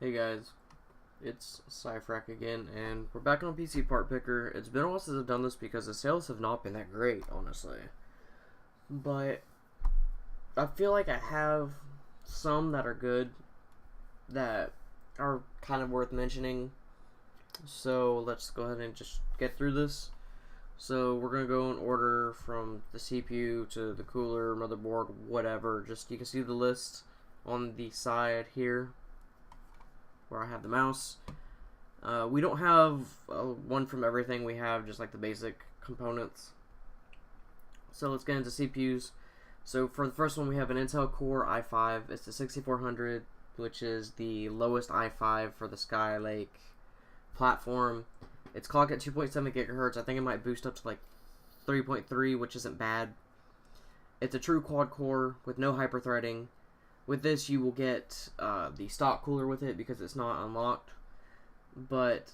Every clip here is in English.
Hey guys, it's ASRock again, and we're back on PCPartPicker. It's been a while since I've done this because the sales have not been that great, honestly. But I feel like I have some that are good, that are kind of worth mentioning. So let's go ahead and just get through this. So we're going to go in order from the CPU to the cooler, motherboard, whatever. Just you can see the list on the side here where I have the mouse. We don't have one from everything. We have just like the basic components. So let's get into CPUs. So for the first one, we have an Intel Core i5. It's the 6400, which is the lowest i5 for the Skylake platform. It's clocked at 2.7 gigahertz. I think it might boost up to like 3.3, which isn't bad. It's a true quad core with no hyperthreading. With this, you will get the stock cooler with it because it's not unlocked. But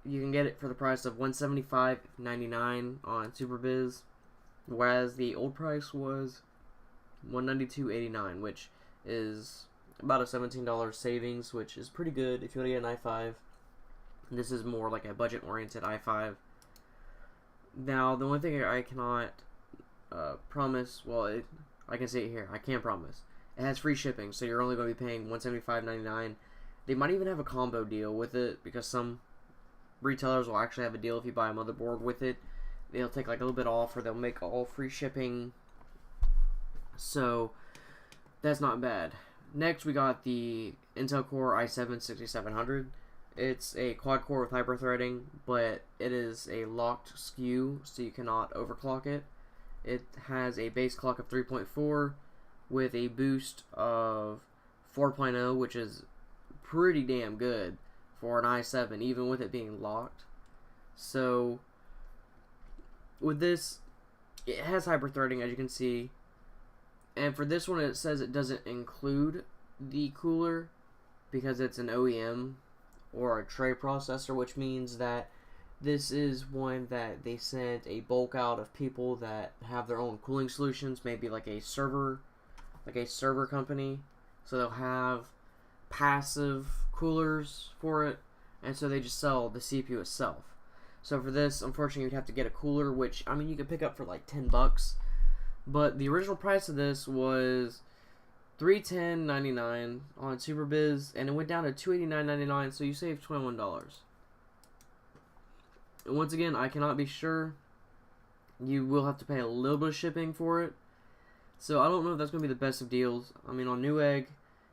you can get it for the price of $175.99 on SuperBiz, whereas the old price was $192.89, which is about a $17 savings, which is pretty good if you want to get an i5. This is more like a budget-oriented i5. Now, the only thing I cannot promise, well, I can say it here, I can promise. It has free shipping, so you're only going to be paying $175.99. They might even have a combo deal with it, because some retailers will actually have a deal if you buy a motherboard with it. They'll take like a little bit off, or they'll make all free shipping. So, that's not bad. Next, we got the Intel Core i7-6700. It's a quad core with hyperthreading, but it is a locked SKU, so you cannot overclock it. It has a base clock of 3.4 with a boost of 4.0, which is pretty damn good for an i7, even with it being locked. So, with this, it has hyperthreading, as you can see. And for this one, it says it doesn't include the cooler because it's an OEM or a tray processor, which means that this is one that they sent a bulk out of people that have their own cooling solutions, maybe like a server company. So they'll have passive coolers for it, and so they just sell the CPU itself. So for this, unfortunately, you'd have to get a cooler, which, I mean, you could pick up for like $10, but the original price of this was $310.99 on SuperBiz, and it went down to $289.99, so you saved $21. And once again, I cannot be sure. You will have to pay a little bit of shipping for it, so I don't know if that's going to be the best of deals. I mean, on Newegg,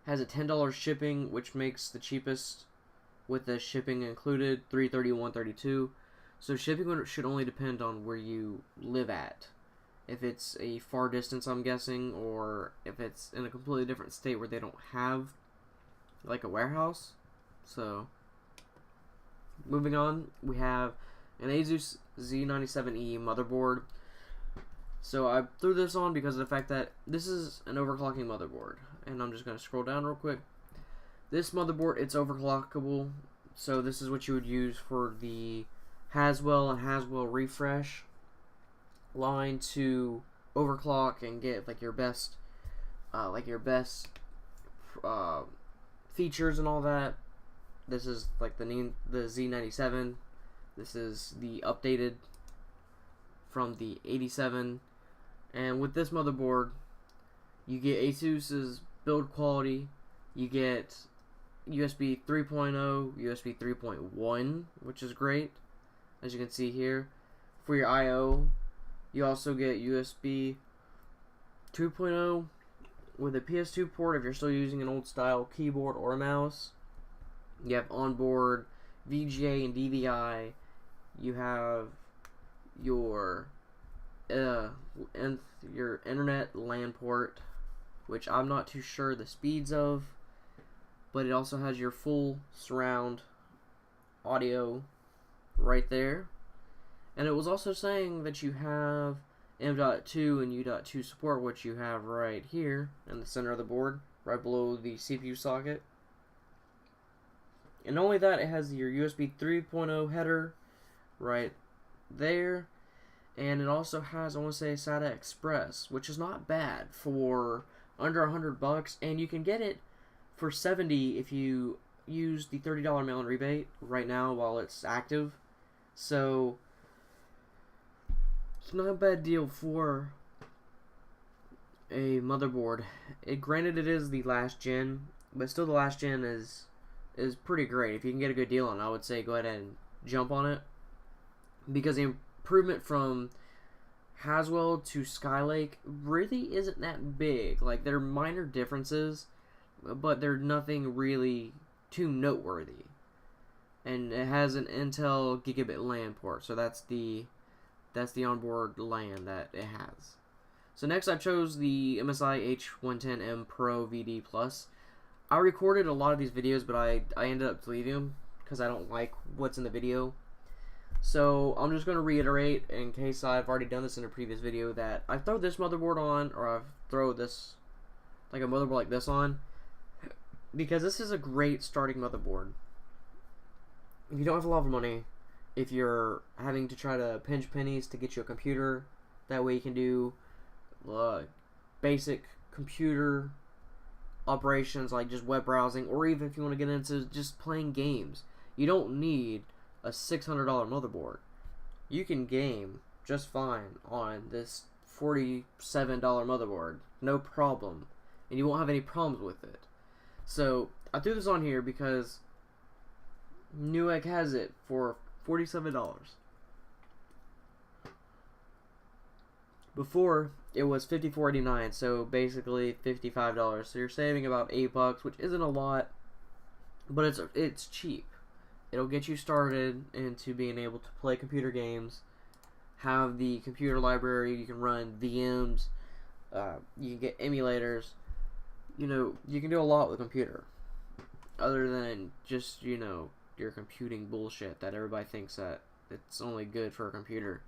has a $10 shipping, which makes the cheapest with the shipping included $331.32. So shipping should only depend on where you live at. If it's a far distance, I'm guessing, or if it's in a completely different state where they don't have like a warehouse. So moving on, we have an ASUS Z97E motherboard. So I threw this on because of the fact that this is an overclocking motherboard. And I'm just going to scroll down real quick. This motherboard, it's overclockable. So this is what you would use for the Haswell and Haswell refresh line to overclock and get like your best features and all that. This is like the Z97. This is the updated from the 87. And with this motherboard, you get ASUS's build quality. You get USB 3.0, USB 3.1, which is great, as you can see here. For your I/O, you also get USB 2.0 with a PS2 port if you're still using an old style keyboard or mouse. You have onboard VGA and DVI. You have your internet LAN port, which I'm not too sure the speeds of, but it also has your full surround audio right there. And it was also saying that you have M.2 and U.2 support, which you have right here in the center of the board, right below the CPU socket. And not only that, it has your USB 3.0 header right there. And it also has, I want to say, SATA Express, which is not bad for under $100, and you can get it for $70 if you use the $30 mail-in rebate right now while it's active. So it's not a bad deal for a motherboard. Granted, it is the last gen, but still the last gen is pretty great. If you can get a good deal on it, I would say go ahead and jump on it, because the improvement from Haswell to Skylake really isn't that big. Like, there are minor differences, but they're nothing really too noteworthy. And it has an Intel gigabit LAN port, so that's the onboard LAN that it has. So next I chose the MSI H110M Pro VD Plus. I recorded a lot of these videos, but I ended up deleting them because I don't like what's in the video. So I'm just going to reiterate, in case I've already done this in a previous video, that I throw this motherboard on, or I throw this, like a motherboard like this on, because this is a great starting motherboard. If you don't have a lot of money, if you're having to try to pinch pennies to get you a computer, that way you can do basic computer operations like just web browsing, or even if you want to get into just playing games, you don't need a $600 motherboard. You can game just fine on this $47 motherboard, no problem, and you won't have any problems with it. So I threw this on here because Newegg has it for $47. Before, it was $54.89, so basically $55. So you're saving about $8, which isn't a lot, but it's cheap. It'll get you started into being able to play computer games, have the computer library, you can run VMs, you can get emulators, you know, you can do a lot with a computer, other than just, you know, your computing bullshit that everybody thinks that it's only good for a computer.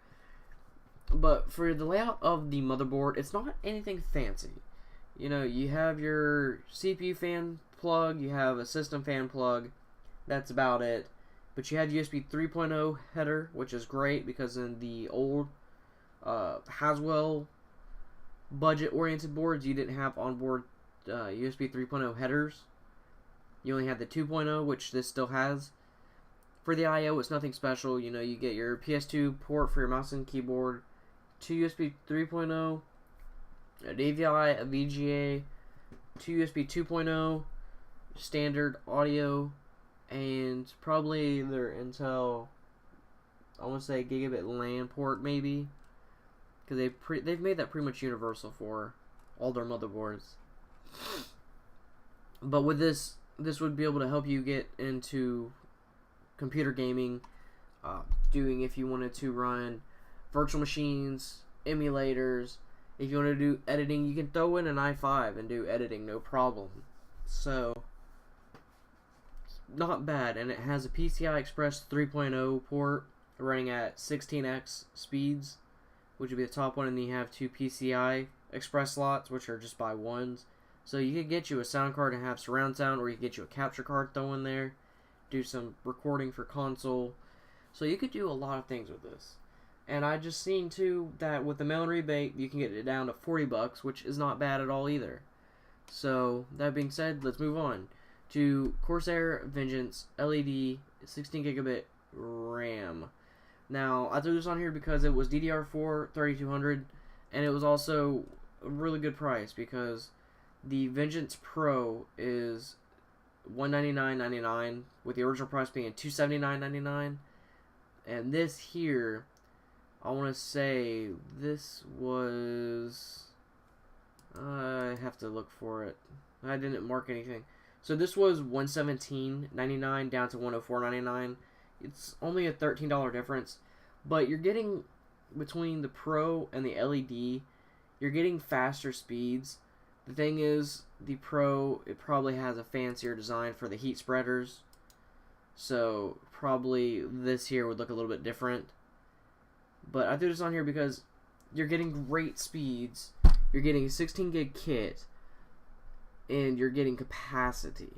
But for the layout of the motherboard, it's not anything fancy. You know, you have your CPU fan plug, you have a system fan plug, that's about it. But you have USB 3.0 header, which is great because in the old Haswell budget-oriented boards, you didn't have onboard USB 3.0 headers. You only had the 2.0, which this still has. For the I/O, it's nothing special. You know, you get your PS2 port for your mouse and keyboard, 2 USB 3.0, an AVI, a VGA, 2 USB 2.0, standard audio, and probably their Intel, I want to say gigabit LAN port maybe, because they've made that pretty much universal for all their motherboards. But with this would be able to help you get into computer gaming, doing if you wanted to run virtual machines, emulators. If you want to do editing, you can throw in an i5 and do editing, no problem. So not bad, and it has a PCI Express 3.0 port running at 16x speeds, which would be the top one, and then you have 2 PCI Express slots, which are just by ones. So you could get you a sound card and have surround sound, or you could get you a capture card throw in there, do some recording for console. So you could do a lot of things with this. And I just seen too that with the mail-in rebate, you can get it down to $40, which is not bad at all either. So that being said, let's move on to Corsair Vengeance LED 16 gigabit RAM. Now, I threw this on here because it was DDR4 3200, and it was also a really good price because the Vengeance Pro is $199.99 with the original price being $279.99, and this here, I want to say this was, I have to look for it. I didn't mark anything. So this was $117.99 down to $104.99. It's only a $13 difference, but you're getting, between the Pro and the LED, you're getting faster speeds. The thing is, the Pro, it probably has a fancier design for the heat spreaders, so probably this here would look a little bit different. But I threw this on here because you're getting great speeds, you're getting a 16 gig kit, and you're getting capacity,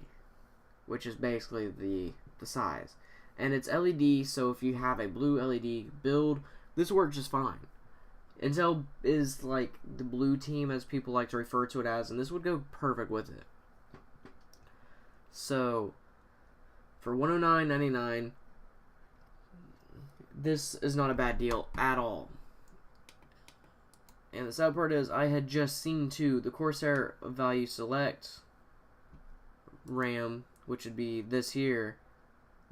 which is basically the size. And it's LED, so if you have a blue LED build, this works just fine. Intel is like the blue team, as people like to refer to it as, and this would go perfect with it. So for $109.99. This is not a bad deal at all. And the sad part is, I had just seen too the Corsair Value Select RAM, which would be this here.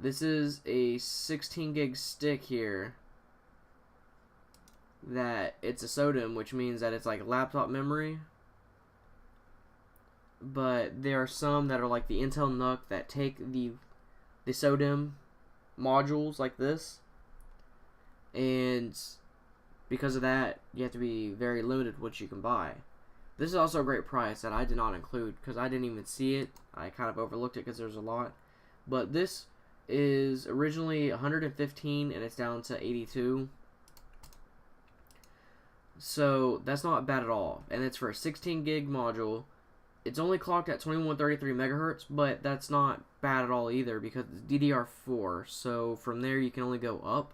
This is a 16 gig stick here. That it's a SODIMM, which means that it's like laptop memory. But there are some that are like the Intel NUC that take the SODIMM modules like this, and because of that, you have to be very limited what you can buy. This is also a great price that I did not include because I didn't even see it. I kind of overlooked it because there's a lot. But this is originally $115 and it's down to $82. So that's not bad at all. And it's for a 16 gig module. It's only clocked at 2133 megahertz, but that's not bad at all either because it's DDR4. So from there you can only go up.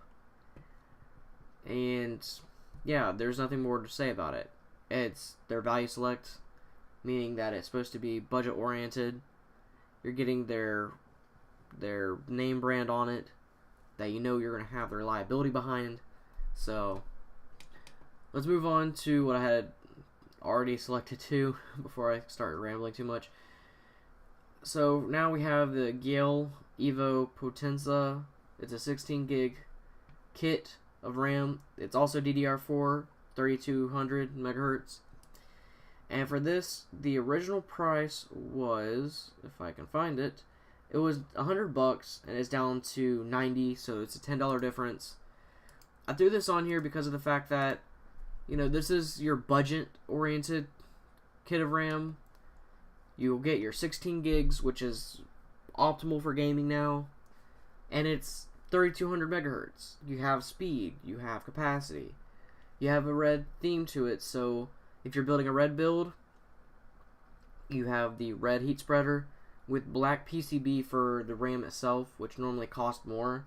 And yeah, there's nothing more to say about it. It's their value select, meaning that it's supposed to be budget oriented. You're getting their name brand on it that you know you're going to have the reliability behind. So let's move on to what I had already selected too before I start rambling too much. So now we have the Gillevo Potenza. It's a 16 gig kit of RAM. It's also DDR4, 3200 megahertz. And for this, the original price was, if I can find it, it was $100 and it's down to $90, so it's a $10 difference. I threw this on here because of the fact that, you know, this is your budget-oriented kit of RAM. You'll get your 16 gigs, which is optimal for gaming now, and it's 3200 megahertz. You have speed, you have capacity, you have a red theme to it, so if you're building a red build, you have the red heat spreader with black PCB for the RAM itself, which normally cost more,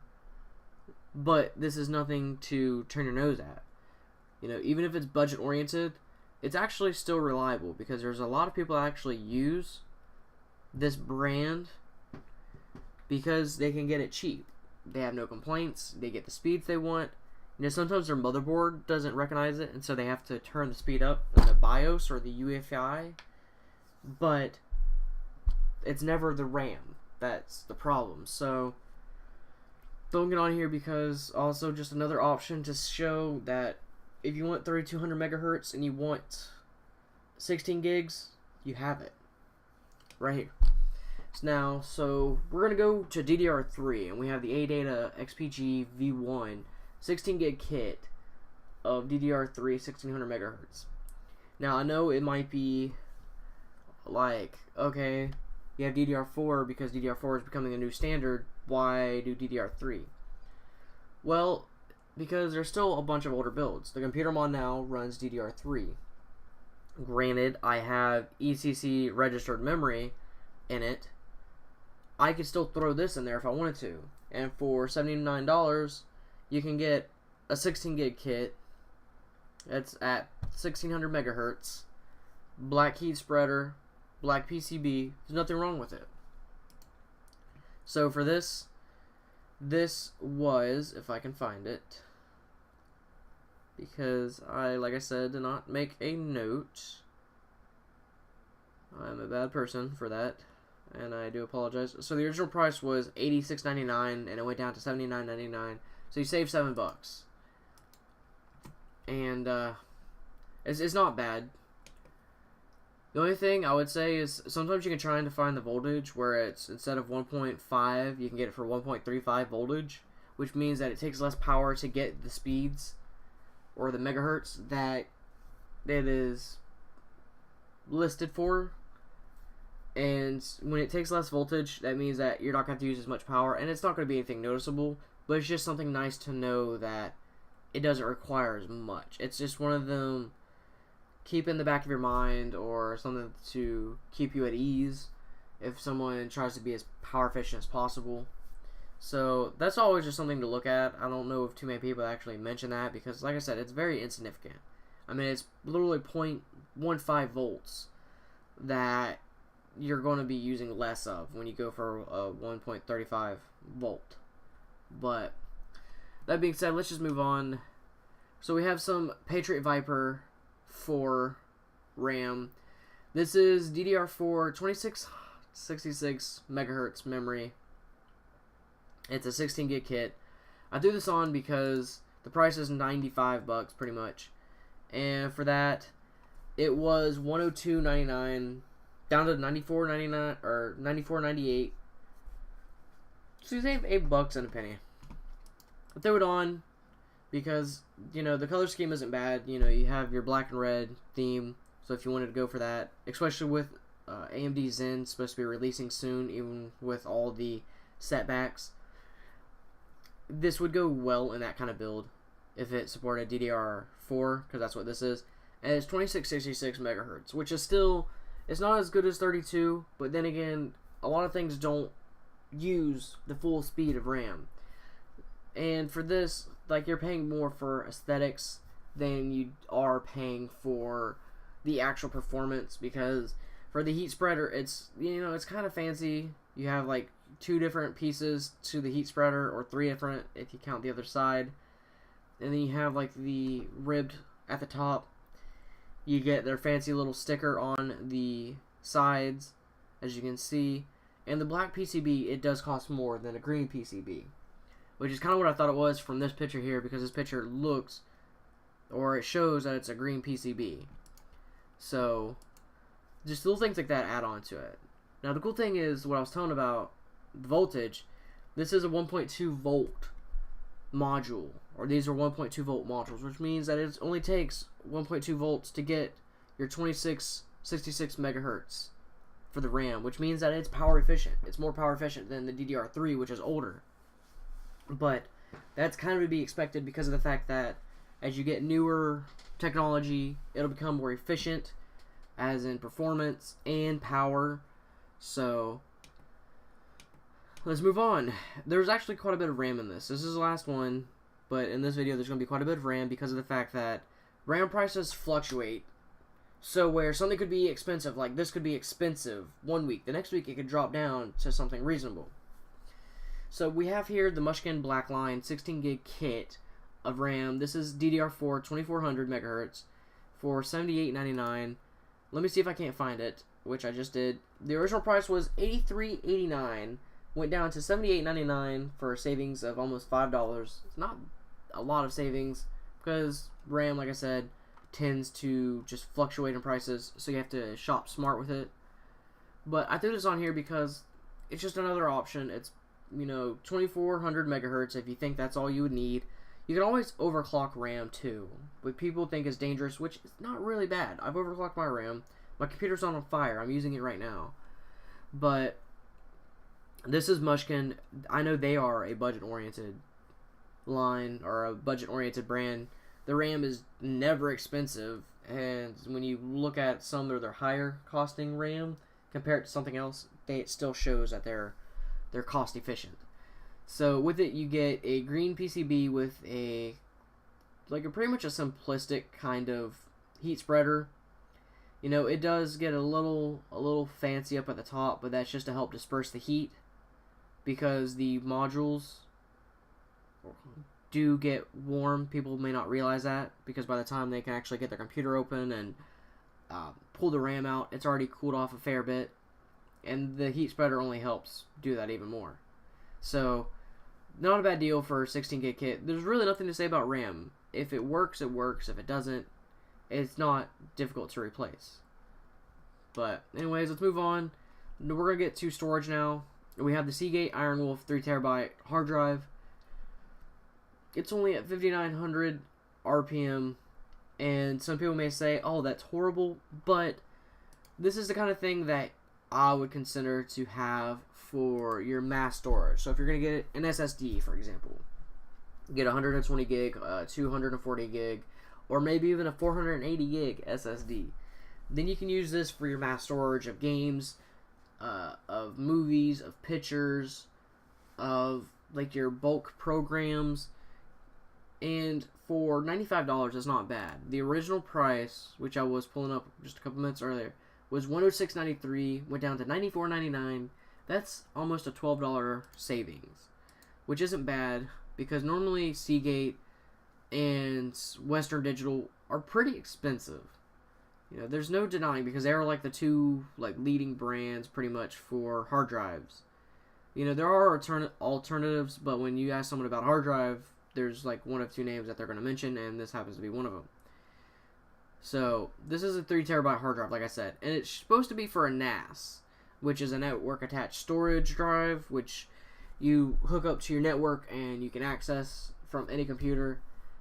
but this is nothing to turn your nose at. You know, even if it's budget oriented, it's actually still reliable because there's a lot of people that actually use this brand because they can get it cheap. They have no complaints. They get the speeds they want. You know, sometimes their motherboard doesn't recognize it, and so they have to turn the speed up in the BIOS or the UEFI. But it's never the RAM that's the problem. So don't get on here because also just another option to show that if you want 3200 megahertz and you want 16 gigs, you have it right here. So we're going to go to DDR3, and we have the ADATA XPG V1 16 gig kit of DDR3 1600 megahertz. Now I know it might be like, okay, you have DDR4 because DDR4 is becoming a new standard, why do DDR3? Well, because there's still a bunch of older builds. The computer I'm on now runs DDR3. Granted, I have ECC registered memory in it. I could still throw this in there if I wanted to. And for $79, you can get a 16 gig kit. It's at 1600 megahertz. Black heat spreader. Black PCB. There's nothing wrong with it. So for this was, if I can find it, because I, like I said, did not make a note. I'm a bad person for that, and I do apologize. So the original price was $86.99, and it went down to $79.99. So you save $7. And it's not bad. The only thing I would say is sometimes you can try and define the voltage where it's instead of 1.5, you can get it for 1.35 voltage, which means that it takes less power to get the speeds or the megahertz that it is listed for. And when it takes less voltage, that means that you're not going to use as much power, and it's not going to be anything noticeable, but it's just something nice to know that it doesn't require as much. It's just one of them keep in the back of your mind, or something to keep you at ease if someone tries to be as power efficient as possible. So that's always just something to look at. I don't know if too many people actually mention that because, like I said, it's very insignificant. I mean, it's literally 0.15 volts that you're going to be using less of when you go for a 1.35 volt. But that being said, let's just move on. So we have some Patriot Viper 4 RAM. This is DDR4 2666 megahertz memory. It's a 16 gig kit. I threw this on because the price is $95 pretty much, and for that it was $102.99 down to $94.99 or $94.98. So you save $8 and a penny. I threw it on because, you know, the color scheme isn't bad. You know, you have your black and red theme, so if you wanted to go for that, especially with AMD Zen supposed to be releasing soon, even with all the setbacks, this would go well in that kind of build if it supported DDR4, because that's what this is. And it's 2666 megahertz, which is still, it's not as good as 32, but then again, a lot of things don't use the full speed of RAM. And for this, like, you're paying more for aesthetics than you are paying for the actual performance, because for the heat spreader, it's, you know, it's kind of fancy. You have like 2 different pieces to the heat spreader, or 3 different if you count the other side. And then you have like the ribbed at the top. You get their fancy little sticker on the sides, as you can see. And the black PCB, it does cost more than a green PCB, which is kind of what I thought it was from this picture here, because this picture looks, or it shows that it's a green PCB. So just little things like that add on to it. Now the cool thing is, what I was telling about the voltage, this is a 1.2 volt module, or these are 1.2 volt modules, which means that it only takes 1.2 volts to get your 2666 megahertz for the RAM, which means that it's power efficient. It's more power efficient than the DDR3, which is older. But that's kind of to be expected because of the fact that as you get newer technology, it'll become more efficient, as in performance and power. So let's move on. There's actually quite a bit of RAM in this. This is the last one, but in this video there's going to be quite a bit of RAM because of the fact that RAM prices fluctuate. So where something could be expensive, like this could be expensive one week, the next week it could drop down to something reasonable. So we have here the Mushkin Blackline 16 gig kit of RAM. This is DDR4 2400 megahertz for $78.99. Let me see if I can't find it, which I just did. The original price was $83.89, went down to $78.99 for a savings of almost $5. It's not a lot of savings because RAM, like I said, tends to just fluctuate in prices, so you have to shop smart with it. But I threw this on here because it's just another option. It's, you know, 2400 megahertz if you think that's all you would need. You can always overclock RAM too, which people think is dangerous, which is not really bad. I've overclocked my RAM. My computer's on fire. I'm using it right now. But this is Mushkin. I know they are a budget-oriented line, or a budget-oriented brand. The RAM is never expensive, and when you look at some of their higher costing RAM compared to something else, it still shows that they're cost efficient. So with it, you get a green PCB with a pretty much a simplistic kind of heat spreader. You know, it does get a little fancy up at the top, but that's just to help disperse the heat, because the modules do get warm. People may not realize that, because by the time they can actually get their computer open and pull the RAM out, it's already cooled off a fair bit, and the heat spreader only helps do that even more. So not a bad deal for a 16 gig kit. There's really nothing to say about RAM. If it works, it works. If it doesn't, it's not difficult to replace. But anyways, let's move on. We're going to get to storage now. We have the Seagate Iron Wolf 3TB hard drive. It's only at 5900 RPM, and some people may say, oh, that's horrible, but this is the kind of thing that I would consider to have for your mass storage. So if you're going to get an SSD, for example, get 120 gig, 240 gig, or maybe even a 480 gig SSD, then you can use this for your mass storage of games, of movies, of pictures, of like your bulk programs. And for $95, it's not bad. The original price, which I was pulling up just a couple minutes earlier, was $106.93, went down to $94.99. That's almost a $12 savings, which isn't bad because normally Seagate and Western Digital are pretty expensive. You know, there's no denying because they are like the two leading brands pretty much for hard drives. You know, there are alternatives, but when you ask someone about hard drive, there's like one of two names that they're going to mention, and this happens to be one of them. So, this is a 3 terabyte hard drive, like I said, and it's supposed to be for a NAS, which is a network attached storage drive, which you hook up to your network and you can access from any computer.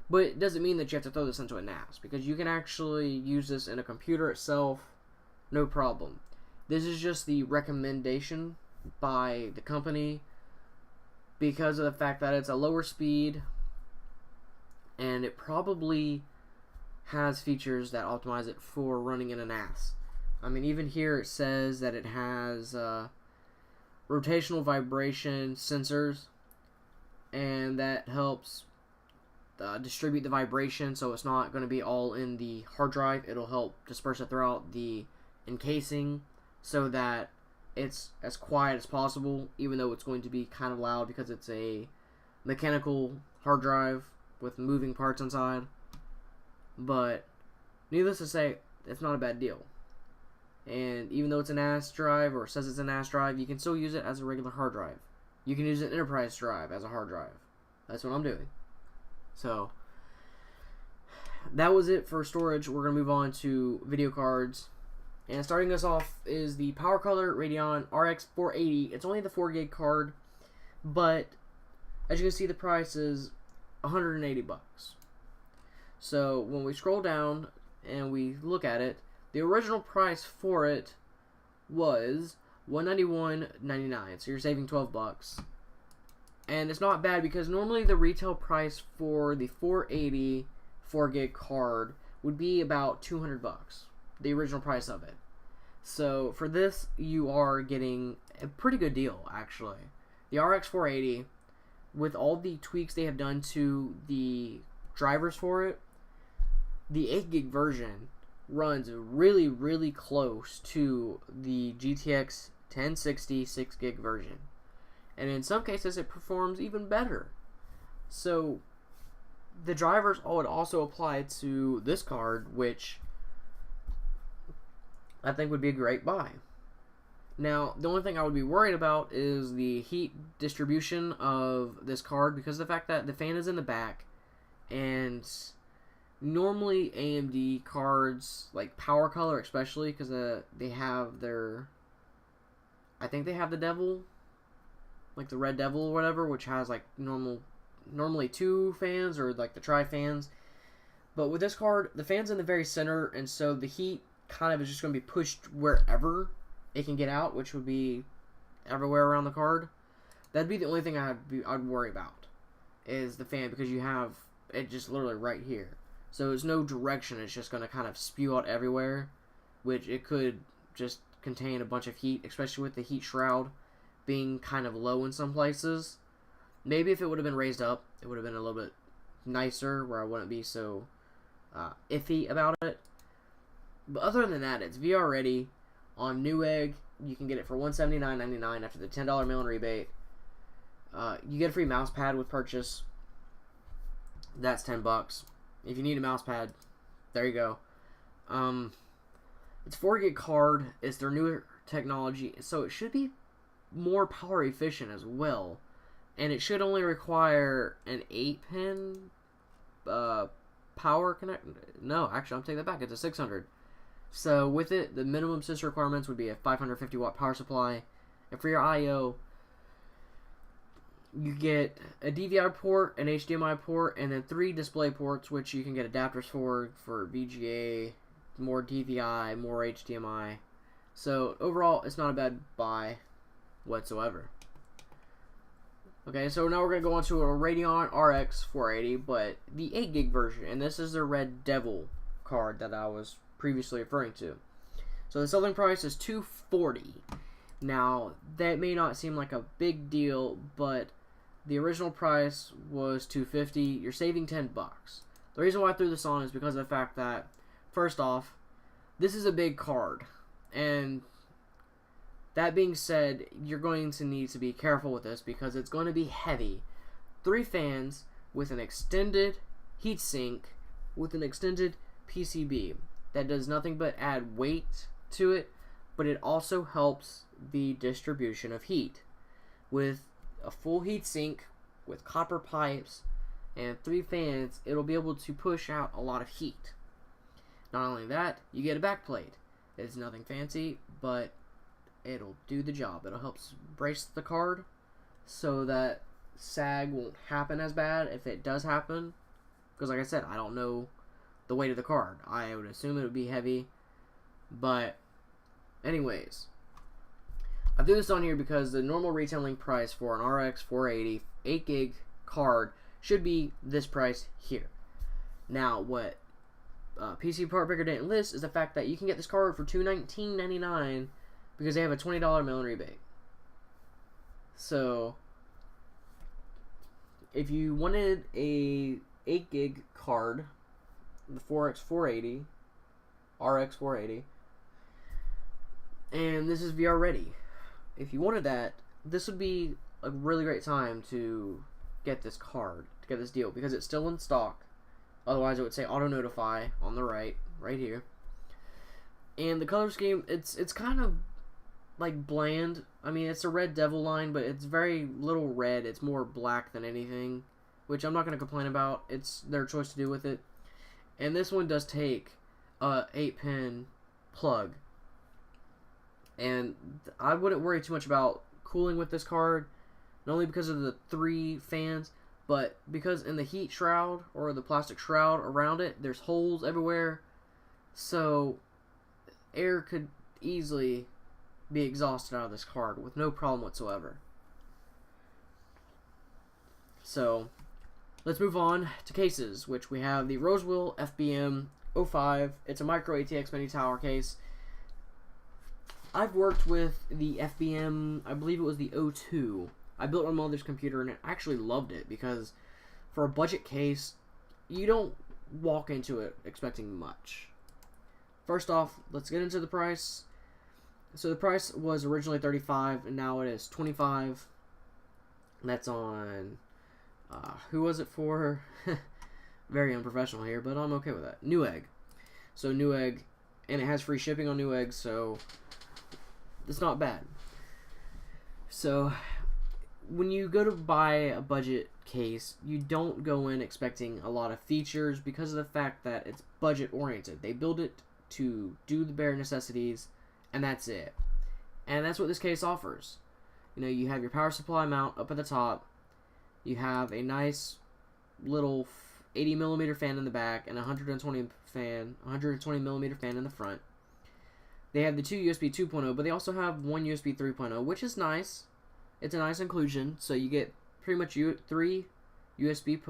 But it doesn't mean that you have to throw this into a NAS, because you can actually use this in a computer itself, no problem. This is just the recommendation by the company because of the fact that it's a lower speed and it probably has features that optimize it for running in a NAS. I mean, even here it says that it has rotational vibration sensors, and that helps distribute the vibration, so it's not going to be all in the hard drive. It'll help disperse it throughout the encasing so that it's as quiet as possible, even though it's going to be kind of loud because it's a mechanical hard drive with moving parts inside. But needless to say, it's not a bad deal. And even though it's an NAS drive, or says it's a NAS drive, you can still use it as a regular hard drive. You can use an enterprise drive as a hard drive. That's what I'm doing. So, that was it for storage. We're going to move on to video cards. And starting us off is the PowerColor Radeon RX 480. It's only the 4 gig card, but as you can see, the price is $180. So, when we scroll down and we look at it, the original price for it was $191.99, so you're saving $12. And it's not bad because normally the retail price for the 480 4 gig card would be about $200, the original price of it. So for this, you are getting a pretty good deal, actually. The RX 480, with all the tweaks they have done to the drivers for it, the 8 gig version runs really, really close to the GTX 1060 6 gig version. And in some cases, it performs even better. So, the drivers would also apply to this card, which I think would be a great buy. Now, the only thing I would be worried about is the heat distribution of this card, because of the fact that the fan is in the back, and normally AMD cards, like PowerColor especially, because they have their, I think they have the Devil, like the Red Devil or whatever, which has like normally 2 fans, or like the tri-fans. But with this card, the fan's in the very center, and so the heat kind of is just going to be pushed wherever it can get out, which would be everywhere around the card. That'd be the only thing I'd worry about, is the fan, because you have it just literally right here. So there's no direction, it's just going to kind of spew out everywhere, which it could just contain a bunch of heat, especially with the heat shroud being kind of low in some places. Maybe if it would have been raised up, it would have been a little bit nicer, where I wouldn't be so iffy about it. But other than that, it's VR ready on Newegg. You can get it for $179.99 after the $10 mail-in rebate. You get a free mouse pad with purchase. That's $10. If you need a mouse pad, there you go. It's 4 gig card. It's their newer technology, so it should be more power efficient as well, and it should only require an 8-pin power connect. No, actually, I'm taking that back. It's a 600. So with it, the minimum system requirements would be a 550 watt power supply, and for your I/O, you get a DVI port, an HDMI port, and then 3 display ports, which you can get adapters for VGA, more DVI, more HDMI. So overall, it's not a bad buy whatsoever. Okay, so now we're going to go on to a Radeon RX 480, but the 8 gig version, and this is the Red Devil card that I was previously referring to. So the selling price is $240. Now, that may not seem like a big deal, but the original price was $250. You're saving $10. The reason why I threw this on is because of the fact that, first off, this is a big card, And that being said, you're going to need to be careful with this because it's going to be heavy. 3 fans with an extended heatsink with an extended PCB. That does nothing but add weight to it, but it also helps the distribution of heat. With a full heatsink with copper pipes and 3 fans, it'll be able to push out a lot of heat. Not only that, you get a backplate. It's nothing fancy, but it'll do the job. It'll help brace the card so that sag won't happen as bad if it does happen. Because like I said, I don't know the weight of the card. I would assume it would be heavy. But anyways, I threw this on here because the normal retailing price for an RX 480 8GB card should be this price here. Now, what PCPartPicker didn't list is the fact that you can get this card for $219.99 because they have a $20 mail-in rebate. So, if you wanted a 8GB card, the 4X480, RX 480, and this is VR ready, if you wanted that, this would be a really great time to get this card, to get this deal, because it's still in stock. Otherwise, it would say auto notify on the right here. And the color scheme, it's kind of like bland. I mean, it's a red devil line, but it's very little red. It's more black than anything, which I'm not going to complain about. It's their choice to do with it. And this one does take a 8-pin plug. And I wouldn't worry too much about cooling with this card, not only because of the 3 fans, but because in the heat shroud or the plastic shroud around it, there's holes everywhere, so air could easily be exhausted out of this card with no problem whatsoever. So let's move on to cases, which we have the Rosewill FBM05. It's a micro ATX mini tower case. I've worked with the FBM, I believe it was the 02. I built on my mother's computer and I actually loved it because for a budget case, you don't walk into it expecting much. First off, let's get into the price. So the price was originally $35 and now it is $25. That's on, who was it for? Very unprofessional here, but I'm okay with that. Newegg. So Newegg, and it has free shipping on Newegg, so it's not bad. So when you go to buy a budget case, you don't go in expecting a lot of features because of the fact that it's budget oriented. They build it to do the bare necessities, and that's it. And that's what this case offers. You know, you have your power supply mount up at the top. You have a nice little 80mm fan in the back and a 120mm fan in the front. They have the 2 USB 2.0, but they also have 1 USB 3.0, which is nice. It's a nice inclusion, so you get pretty much 3 USB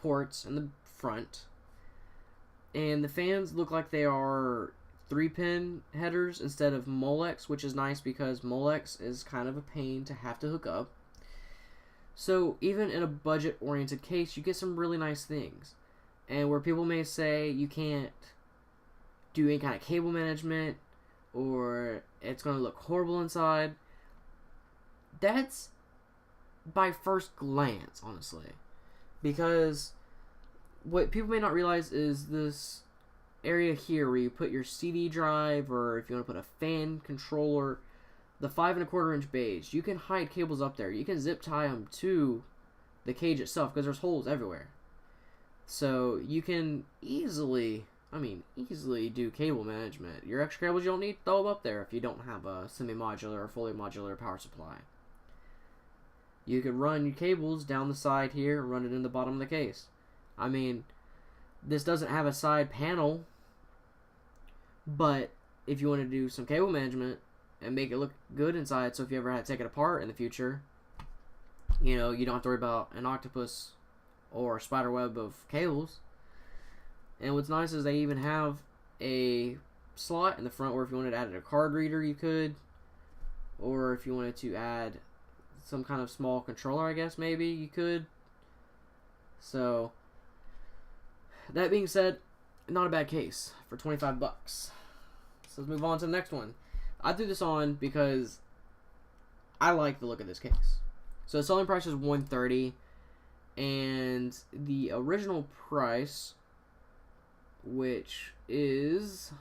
ports in the front. And the fans look like they are 3-pin headers instead of Molex, which is nice because Molex is kind of a pain to have to hook up. So even in a budget-oriented case, you get some really nice things. And where people may say you can't do any kind of cable management or it's going to look horrible inside, that's by first glance, honestly. Because what people may not realize is this area here where you put your CD drive, or if you want to put a fan controller, the 5 1/4 inch bays, you can hide cables up there. You can zip tie them to the cage itself because there's holes everywhere. So you can easily do cable management. Your extra cables you don't need, throw them up there if you don't have a semi-modular or fully modular power supply. You could run your cables down the side here and run it in the bottom of the case. I mean, this doesn't have a side panel, but if you want to do some cable management and make it look good inside, so if you ever had to take it apart in the future, you know, you don't have to worry about an octopus or a spider web of cables. And what's nice is they even have a slot in the front where if you wanted to add a card reader, you could. Or if you wanted to add some kind of small controller, I guess, maybe, you could. So, that being said, not a bad case for 25 bucks. So let's move on to the next one. I threw this on because I like the look of this case. So the selling price is $130, and the original price, which is,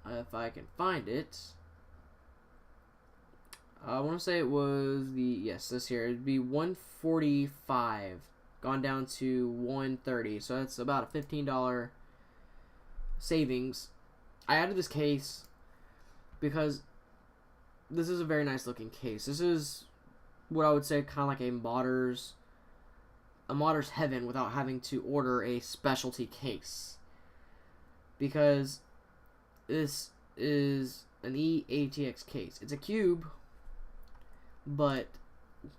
if I can find it, I want to say it was this here. It'd be $145, gone down to $130. So that's about a $15 savings. I added this case because this is a very nice looking case. This is what I would say kind of like a modder's heaven without having to order a specialty case, because this is an ATX case. It's a cube, but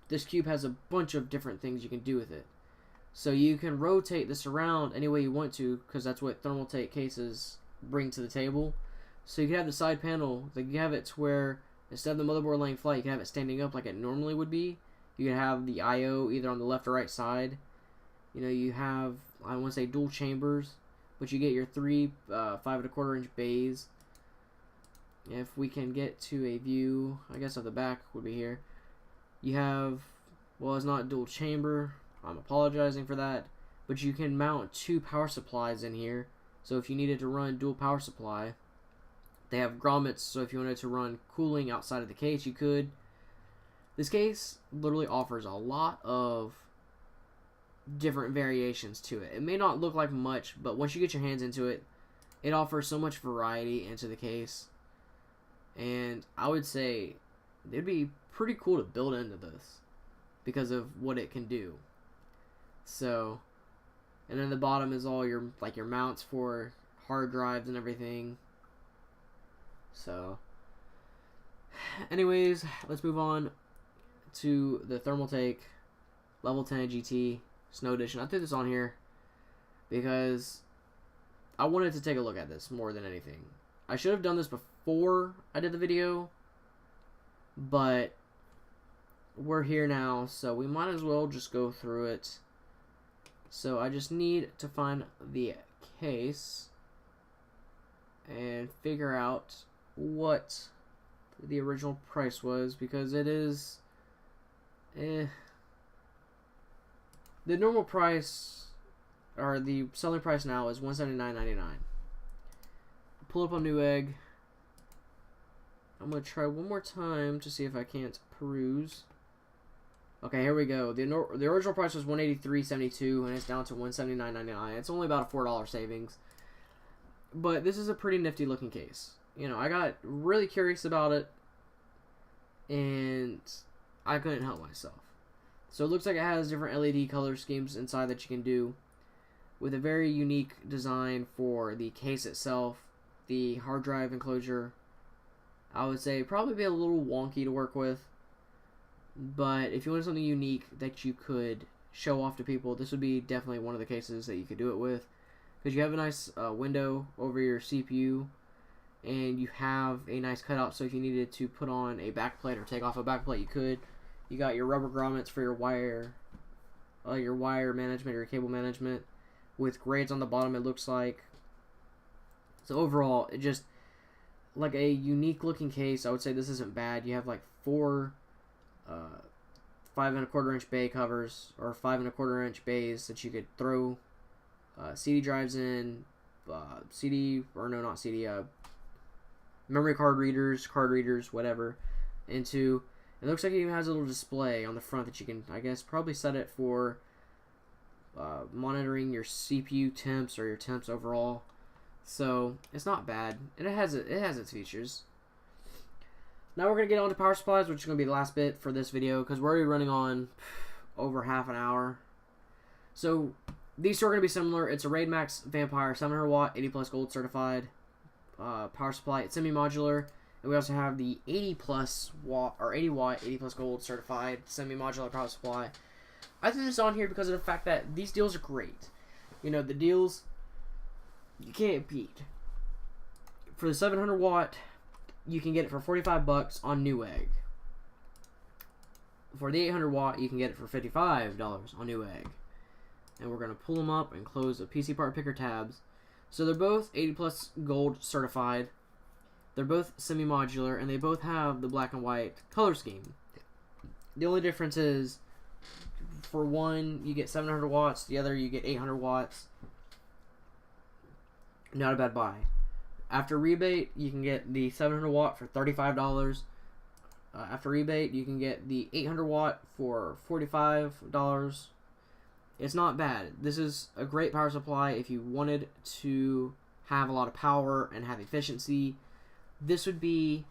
this cube has a bunch of different things you can do with it. So you can rotate this around any way you want to, because that's what Thermaltake cases bring to the table. So you can have the side panel, like you have it to where instead of the motherboard laying flat, you can have it standing up like it normally would be. You can have the I/O either on the left or right side. You know, you have, I want to say, dual chambers, but you get your three 5¼ inch bays. If we can get to a view, I guess of the back would be here. You have, well, it's not dual chamber, I'm apologizing for that, but you can mount 2 power supplies in here. So if you needed to run dual power supply, they have grommets, so if you wanted to run cooling outside of the case, you could. This case literally offers a lot of different variations to it. It may not look like much, but once you get your hands into it, it offers so much variety into the case. And I would say it'd be pretty cool to build into this because of what it can do. So, and then the bottom is all your your mounts for hard drives and everything. So, anyways, let's move on to the Thermaltake Level 10 GT Snow Edition. I threw this on here because I wanted to take a look at this more than anything. I should have done this before I did the video, but we're here now, so we might as well just go through it. So I just need to find the case and figure out what the original price was, because it is the normal price, or the selling price now, is $179.99. Pull up on Newegg. I'm gonna try one more time to see if I can't peruse. Okay, here we go. The original price was $183.72, and it's down to $179.99. It's only about a $4 savings, but this is a pretty nifty looking case. You know, I got really curious about it, and I couldn't help myself. So it looks like it has different LED color schemes inside that you can do, with a very unique design for the case itself. The hard drive enclosure, I would say, probably be a little wonky to work with, but if you wanted something unique that you could show off to people, this would be definitely one of the cases that you could do it with, because you have a nice window over your CPU, and you have a nice cutout, so if you needed to put on a backplate or take off a backplate, you could. You got your rubber grommets for your wire management, or your cable management, with grades on the bottom, it looks like. So overall, it just, like a unique looking case. I would say this isn't bad. You have like 4 5¼ inch bay covers, or 5¼ inch bays that you could throw CD drives in, memory card readers, whatever, into. It looks like it even has a little display on the front that you can, I guess, probably set it for monitoring your CPU temps or your temps overall. So it's not bad, and it has its features. Now we're gonna get on to power supplies, which is gonna be the last bit for this video, because we're already running on over half an hour. So these two are gonna be similar. It's a RedMax Vampire 700 watt, 80+ gold certified power supply. It's semi-modular, and we also have the 80+ watt, or 80 watt, 80+ gold certified semi-modular power supply. I threw this on here because of the fact that these deals are great. You know, the deals you can't beat. For the 700 watt, you can get it for 45 bucks on Newegg. For the 800 watt, you can get it for $55 on Newegg. And we're going to pull them up and close the PCPartPicker tabs. So they're both 80 plus gold certified. They're both semi-modular, and they both have the black and white color scheme. The only difference is, for one, you get 700 watts. The other, you get 800 watts. Not a bad buy. After rebate, you can get the 700 watt for $35. After rebate, you can get the 800 watt for $45. It's not bad. This is a great power supply if you wanted to have a lot of power and have efficiency. This would be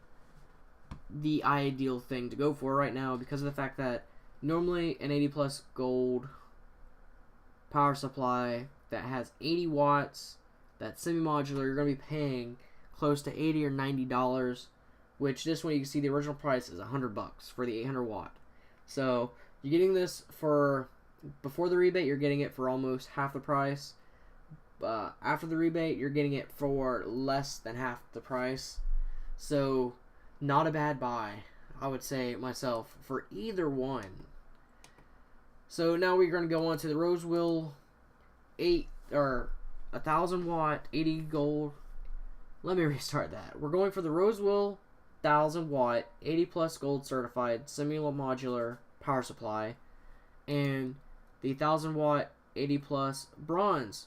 the ideal thing to go for right now because of the fact that normally an 80 plus gold power supply that has 80 watts, that's semi-modular, you're going to be paying close to $80 or $90, which this one you can see the original price is $100 for the 800 watt. So you're getting this for, before the rebate, you're getting it for almost half the price. After the rebate, you're getting it for less than half the price. So not a bad buy, I would say myself, for either one. So now we're going to go on to the Rosewill 1000 watt 80 gold. Let me restart that. We're going for the Rosewill 1000 watt 80 plus gold certified semi-modular power supply, and the 1000 watt 80 plus bronze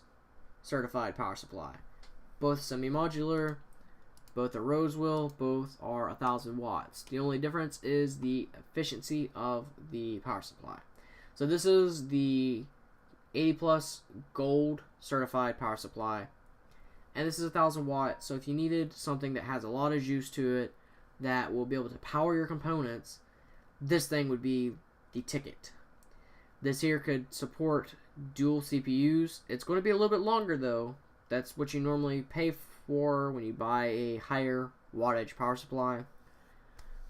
certified power supply. Both semi-modular, both are Rosewill, both are 1000 watts. The only difference is the efficiency of the power supply. So this is the 80 plus gold certified power supply, and this is 1000 watts. So if you needed something that has a lot of juice to it that will be able to power your components, this thing would be the ticket. This here could support dual CPUs. It's going to be a little bit longer though. That's what you normally pay for when you buy a higher wattage power supply.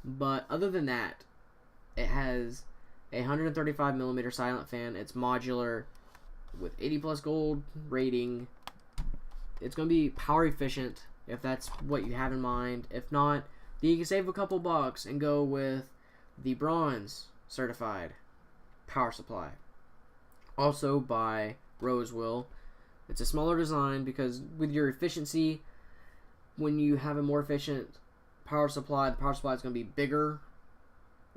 But other than that, it has a 135 millimeter silent fan. It's modular with 80 plus gold rating. It's going to be power efficient if that's what you have in mind. If not, then you can save a couple bucks and go with the bronze certified power supply, also by Rosewill. It's a smaller design because with your efficiency, when you have a more efficient power supply, the power supply is going to be bigger.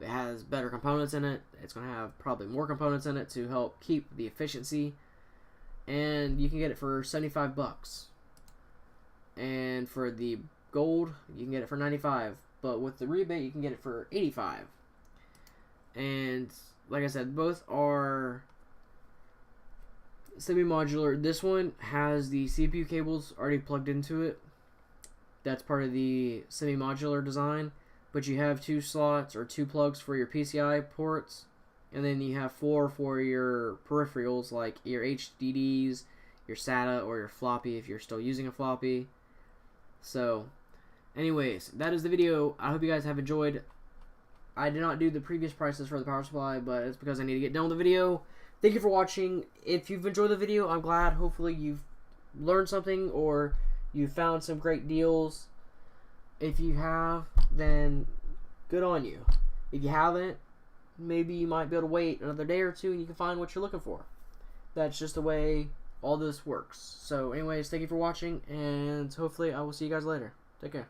It has better components in it. It's going to have probably more components in it to help keep the efficiency. And you can get it for 75 bucks. And for the gold, you can get it for 95. But with the rebate, you can get it for 85. And like I said, both are semi-modular. This one has the CPU cables already plugged into it. That's part of the semi-modular design. But you have 2 slots or 2 plugs for your PCI ports. And then you have 4 for your peripherals like your HDDs, your SATA, or your floppy if you're still using a floppy. So, anyways, that is the video. I hope you guys have enjoyed. I did not do the previous prices for the power supply, but it's because I need to get done with the video. Thank you for watching. If you've enjoyed the video, I'm glad. Hopefully you've learned something or you found some great deals. If you have, then good on you. If you haven't, maybe you might be able to wait another day or two and you can find what you're looking for. That's just the way all this works. So anyways, thank you for watching, and hopefully I will see you guys later. Take care.